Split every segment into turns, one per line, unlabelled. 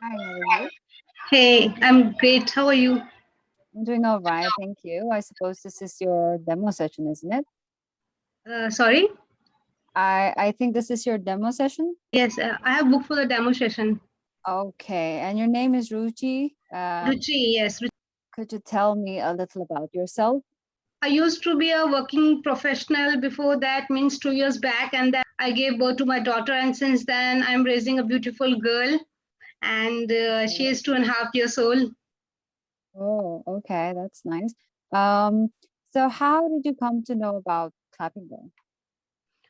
Hi, how are you?
Hey, I'm great. How are you?
I'm doing all right, thank you. I suppose this is your demo session, isn't it?
Sorry?
I think this is your demo session.
Yes, I have booked for the demo session.
Okay, and your name is Ruchi.
Ruchi, yes.
Could you tell me a little about yourself?
I used to be a working professional before that, means 2 years back, and then I gave birth to my daughter, and since then I'm raising a beautiful girl, and she
Oh,
is 2.5 years old.
oh, okay, that's nice. Um, so how did you come to know about clapingo?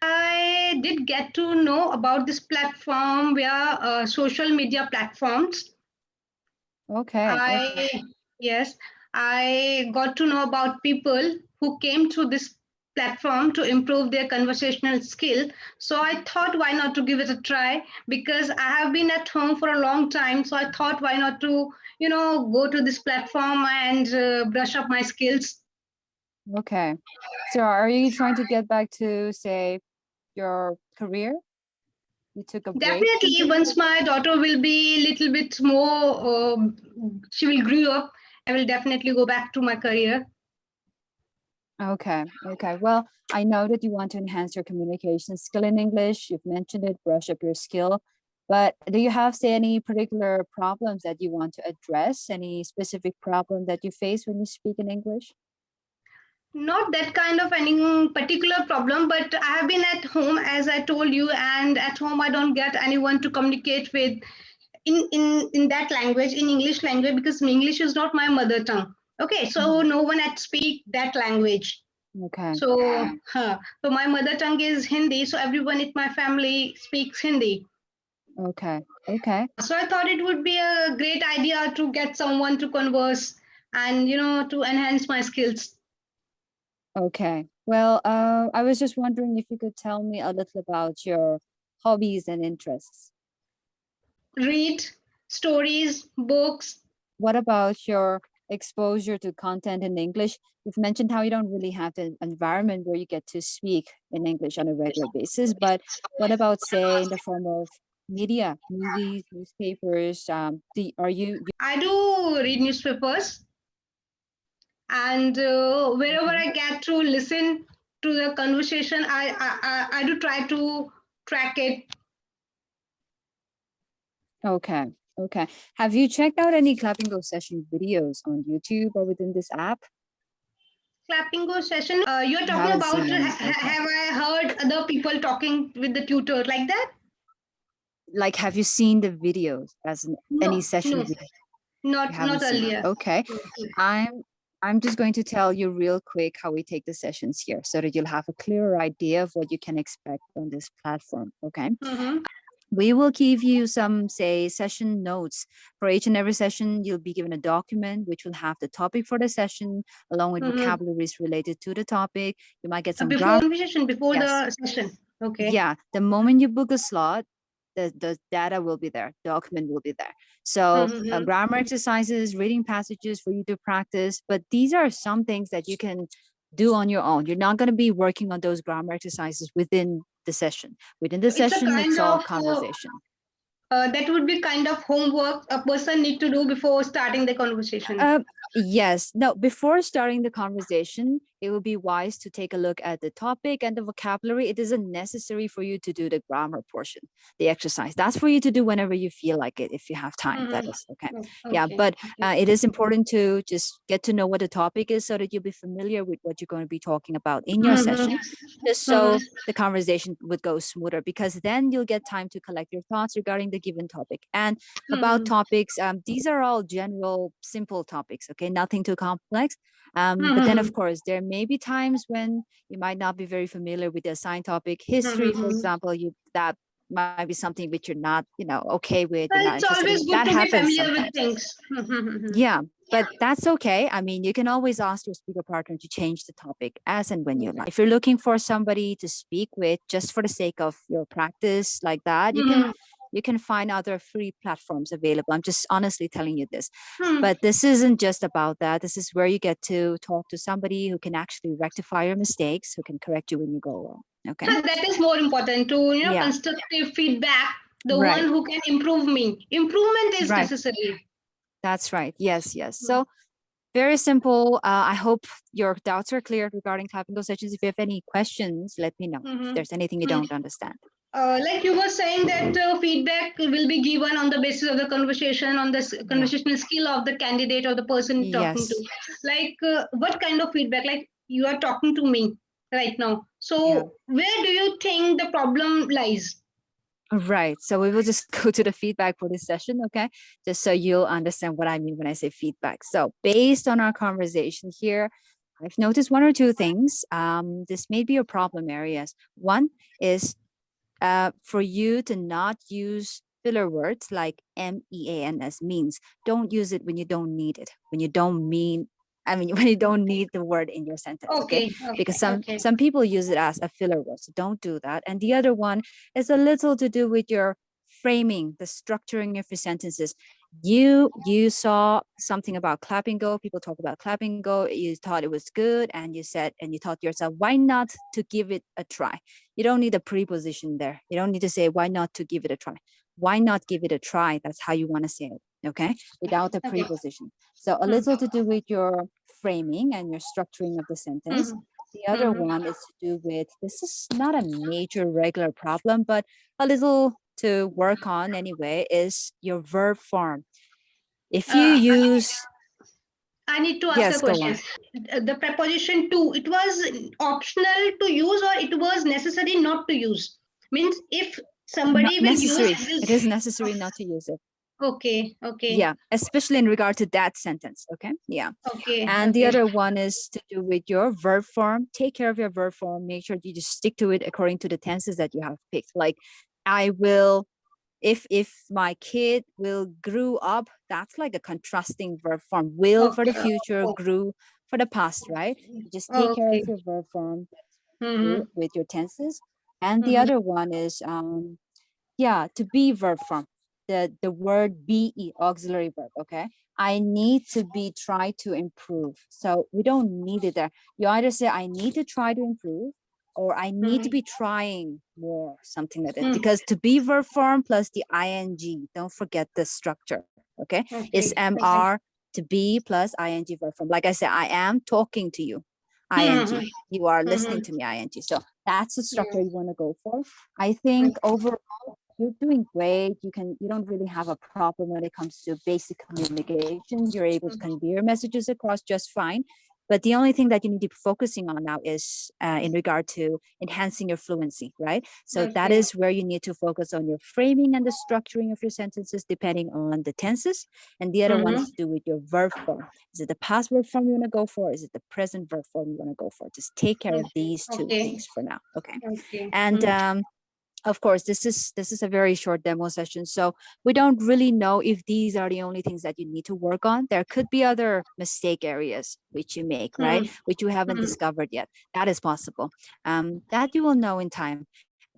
I did get to know about this platform via social media platforms.
Okay, okay,
I yes, I got to know about people who came through this platform to improve their conversational skill. So I thought why not to give it a try because I have been at home for a long time. So I thought why not to go to this platform and brush up my skills.
okay. So are you trying to get back to, say, your career? You took a break from
Definitely,
your
once my daughter will be a little bit more, she will grow up. I will definitely go back to my career.
Okay, okay. Well, I know that you want to enhance your communication skill in English. You've mentioned it, brush up your skill. But do you have, say, any particular problems that you want to address? Any specific problem that you face when you speak in English?
Not that kind of any particular problem, but I have been at home, as I told you, and at home I don't get anyone to communicate with in that language, in English language, because English is not my mother tongue. Okay, so
Mhm.
no one at speak that language.
Okay,
So my mother tongue is Hindi, so everyone in my family speaks Hindi.
okay, okay,
So I thought it would be a great idea to get someone to converse and to enhance my skills.
okay. Well, I was just wondering if you could tell me a little about your hobbies and interests.
Read stories, books.
What about your exposure to content in English? You've mentioned how you don't really have the environment where you get to speak in English on a regular basis, but what about, say, in the form of media, movies, newspapers? Are you
I do read newspapers, and wherever
okay?
I get to listen to the conversation, I do try to track it.
Okay, okay. Have you checked out any clapping go session videos on YouTube or within this app?
Clappingo session. You're
You
talking
haven't seen
about?
any. Okay.
Have I heard other people talking with the tutor like that?
Like, have you seen the videos as any
No,
session
no,
video? You haven't
not
seen it.
earlier.
Okay. I'm I'm just going to tell you real quick how we take the sessions here so that you'll have a clearer idea of what you can expect on this platform. Okay.
Mm-hmm.
We will give you some, say, session notes. For each and every session, you'll be given a document which will have the topic for the session along with
Mm-hmm.
vocabularies related to the topic. You might get some
Before
grammar.
conversation, before
Yes.
the session. Okay.
Yeah. The moment you book a slot, the data will be there, document will be there. So
Mm-hmm.
grammar exercises, reading passages for you to practice, but these are some things that you can do on your own. You're not going to be working on those grammar exercises within the session. Within the
So it's a
session,
kind
it's all
of
conversation.
that would be kind of homework a person need to do before starting the conversation.
Uh, yes. No, before starting the conversation, it would be wise to take a look at the topic and the vocabulary. It isn't necessary for you to do the grammar portion, the exercise. That's for you to do whenever you feel like it, if you have time. That
Mm-hmm.
is okay. Yeah,
Okay.
but
Okay.
it is important to just get to know what the topic is so that you'll be familiar with what you're going to be talking about in your
Mm-hmm.
session, just
Mm-hmm.
so the conversation would go smoother because then you'll get time to collect your thoughts regarding the given topic. And about
Mm-hmm.
topics. These are all general, simple topics, okay? Nothing too complex. But then,
Mm-hmm.
of course, there may be times when you might not be very familiar with the assigned topic. History, for
Mm-hmm.
example, that might be something which you're not, okay with, you're not
It's
interested in.
always good
That
to be
happens
familiar with
sometimes.
things. Mm-hmm.
Yeah, but that's okay. I mean, you can always ask your speaker partner to change the topic as and when you like. If you're looking for somebody to speak with just for the sake of your practice like that, you can find other free platforms available. I'm just honestly telling you this.
Hmm.
But this isn't just about that. This is where you get to talk to somebody who can actually rectify your mistakes, who can correct you when you go wrong. Okay?
That is more important to
Yeah.
constructive feedback the
Right.
one who can improve me. Improvement is
Right.
necessary.
That's right. Yes, yes. So very simple. I hope your doubts are clear regarding clapping sessions. If you have any questions, let me know if there's anything you don't understand.
Like you were saying that feedback will be given on the basis of the conversation, on the conversational skill of the candidate or the person talking
Yes.
to. Like what kind of feedback? Like you are talking to me right now. So
Yeah.
where do you think the problem lies?
Right. So we will just go to the feedback for this session, okay? Just so you'll understand what I mean when I say feedback. So based on our conversation here, I've noticed one or two things. This may be your problem areas. One is for you to not use filler words like means, means. Don't use it when you don't need it, when you don't mean, when you don't need the word in your sentence, okay? Because some people use it as a filler word, so don't do that. And the other one is a little to do with your framing, the structuring of your sentences. You saw something about clapingo, people talk about clapingo, you thought it was good, and you thought to yourself, why not to give it a try? You don't need a preposition there. You don't need to say, why not to give it a try? Why not give it a try? That's how you want to say it, okay? Without the preposition. So a little to do with your framing and your structuring of the sentence. The other one is to do with, this is not a major regular problem, but a little to work on anyway, is your verb form. If you use...
I need to ask a question. The preposition to, it was optional to use or it was necessary not to use? Means if somebody will use this...
It is necessary not to use it.
Okay.
Yeah, especially in regard to that sentence, okay? Yeah.
Okay.
And the other one is to do with your verb form. Take care of your verb form. Make sure you just stick to it according to the tenses that you have picked. Like, I will... if my kid will grew up, that's like a contrasting verb form. Will for the future, grew for the past, right? Just take care of your verb form with your tenses. And the other one is to be verb form, the word be, auxiliary verb, okay? I need to be, try to improve. So we don't need it there. You either say I need to try to improve, or I need to be trying more, something like that. Because to be verb form plus the ing, don't forget the structure, okay? It's mr to be plus ing verb form. Like I said, I am talking to you, ing. You are listening to me, ing. So that's the structure you want to go for. I think overall you're doing great. You don't really have a problem when it comes to basic communication. You're able to convey your messages across just fine. But the only thing that you need to be focusing on now is in regard to enhancing your fluency, right? So that is where you need to focus on your framing and the structuring of your sentences depending on the tenses. And the other one is to do with your verb form. Is it the past verb form you want to go for? Is it the present verb form you want to go for? Just take care of these two things for now, okay? And of course, this is a very short demo session, so we don't really know if these are the only things that you need to work on. There could be other mistake areas which you make, right? Which you haven't discovered yet. That is possible. That you will know in time.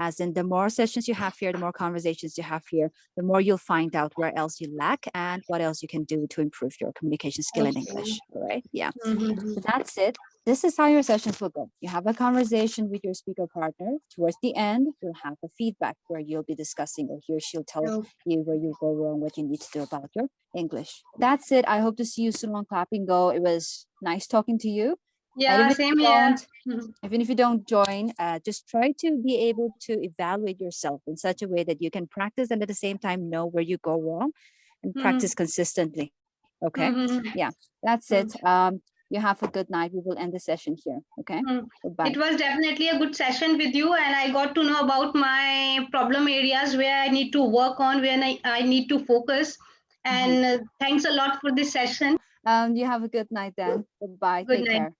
As in, the more sessions you have here, the more conversations you have here, the more you'll find out where else you lack and what else you can do to improve your communication skill in English. All right? Yeah. So that's it. This is how your sessions will go. You have a conversation with your speaker partner. Towards the end, you'll have a feedback where you'll be discussing, or he or she'll tell you where you go wrong, what you need to do about your English. That's it. I hope to see you soon on Clappingo. It was nice talking to you.
Yeah, same here.
Even if you don't join, just try to be able to evaluate yourself in such a way that you can practice and at the same time know where you go wrong and practice consistently. Okay? Yeah, that's it. You have a good night. We will end the session here. Okay? Goodbye.
It was definitely a good session with you, and I got to know about my problem areas where I need to work on, where I need to focus. And thanks a lot for this session.
You have a good night then. Goodbye. Take care.